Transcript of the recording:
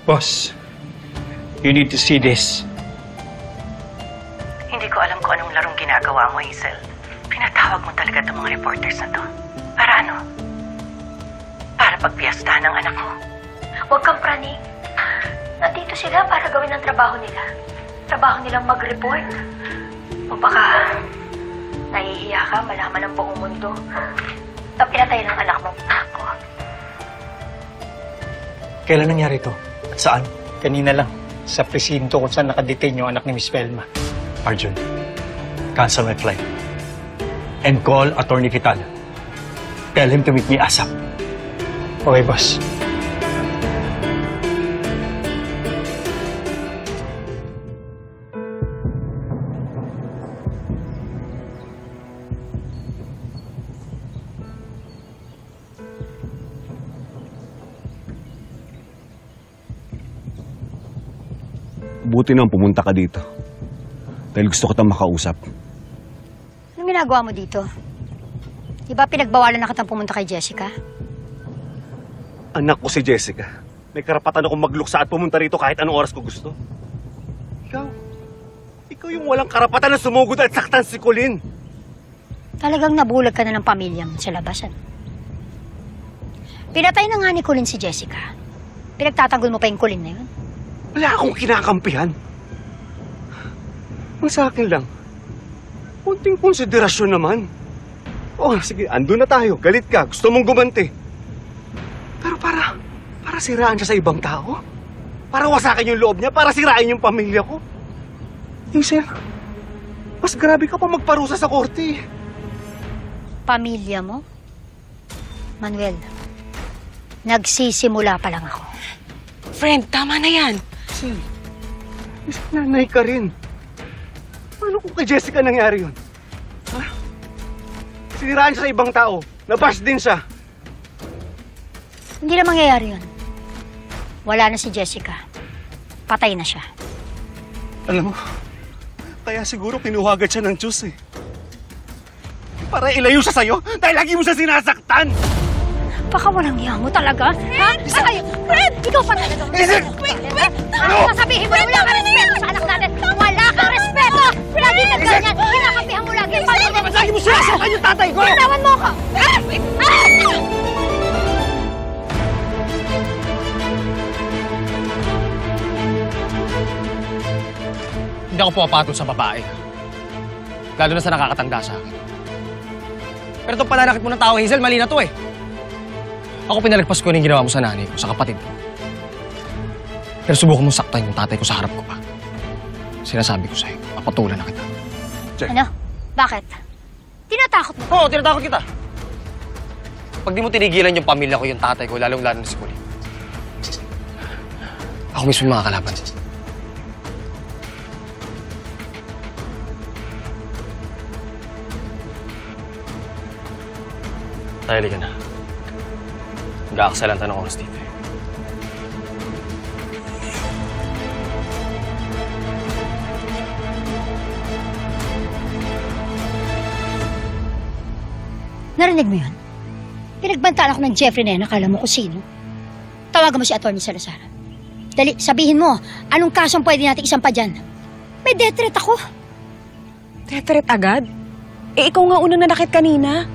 Boss, you need to see this. Hindi ko alam kung anong larong ginagawa mo, Hazel. Pinatawag mo talaga itong mga reporters na to. Para ano? Para pagpiyastahan ng anak mo. Huwag kang praning. Nandito sila para gawin ang trabaho nila. Trabaho nilang mag-report. O baka nahihiya ka, malaman ng buong mundo na pinatay ng anak mo. Ako. Kailan nangyari ito? At saan? Kanina lang. Sa presinto kung saan nakadetain yung anak ni Miss Velma. Arjun, cancel my flight. And call Attorney Vital. Tell him to meet me ASAP. Okay, boss. Buti nang pumunta ka dito. Dahil gusto kitang makausap. Anong ginagawa mo dito? Di ba pinagbawalan na kitang pumunta kay Jessica? Anak ko si Jessica. May karapatan akong magluksa at pumunta rito kahit anong oras ko gusto. Ikaw yung walang karapatan na sumugod at saktan si Colleen. Talagang nabulag ka na ng pamilya mo sa labasan. Pinatay na nga ni Colleen si Jessica. Pinagtatanggol mo pa yung Colleen na yun? Wala akong kinakampihan. Ang sa akin lang, kunting konsiderasyon naman. Oh, sige, andun na tayo. Galit ka. Gusto mong gumanti. Pero para siraan siya sa ibang tao? Para wasakin yung loob niya? Para sirain yung pamilya ko? Hazel, mas grabe ka pa magparusa sa korte. Pamilya mo? Manuel, nagsisimula pa lang ako. Friend, tama na yan. Hazel, nanay ka rin. Ano kung kay Jessica nangyari yun? Ha? Siniraan siya sa ibang tao. Nabash din siya. Hindi na mangyayari yun. Wala na si Jessica. Patay na siya. Alam mo, kaya siguro kinuha agad siya ng Diyos eh. Para ilayo siya sa'yo dahil lagi mo siya sinasaktan. Baka walang iya mo talaga. Ha? Ay, Fred! Ikaw pa talaga. Hazel! Wait! Ano? Sasabihin mo na wala kang respeto sa anak natin. Wala kang respeto! Lagi ka ganyan. Kinakampihan mo lagi. Lagi mo sinasaktan yung tatay ko! Pinawan mo ako! Hindi ako pumapatol sa babae. Lalo na sa nakakatanda sa akin. Pero itong pananakit mo ng tao, Hazel, mali na to eh. Ako pinalagpas ko na yung ginawa mo sa nanay ko, sa kapatid ko. Pero subukan mo saktan yung tatay ko sa harap ko pa. Sinasabi ko sa'yo, papatulan na kita. Jack. Ano? Bakit? Tinatakot mo? Oo, tinatakot kita. Pag di mo tinigilan yung pamilya ko, yung tatay ko, lalong-lalo na si Colleen. Ako mismo yung mga kalaban. Tayo, ka na. Mag-aaksel ang tanong oras dito. Narinig mo yun? Pinagbantaan ako ng Jeffrey na yan, nakala mo kung sino. Tawagan mo si Atty. Salazar. Dali, sabihin mo, anong kasong pwede natin isampa dyan? May death threat ako. Death threat agad? Eh, ikaw nga unang nanakit kanina.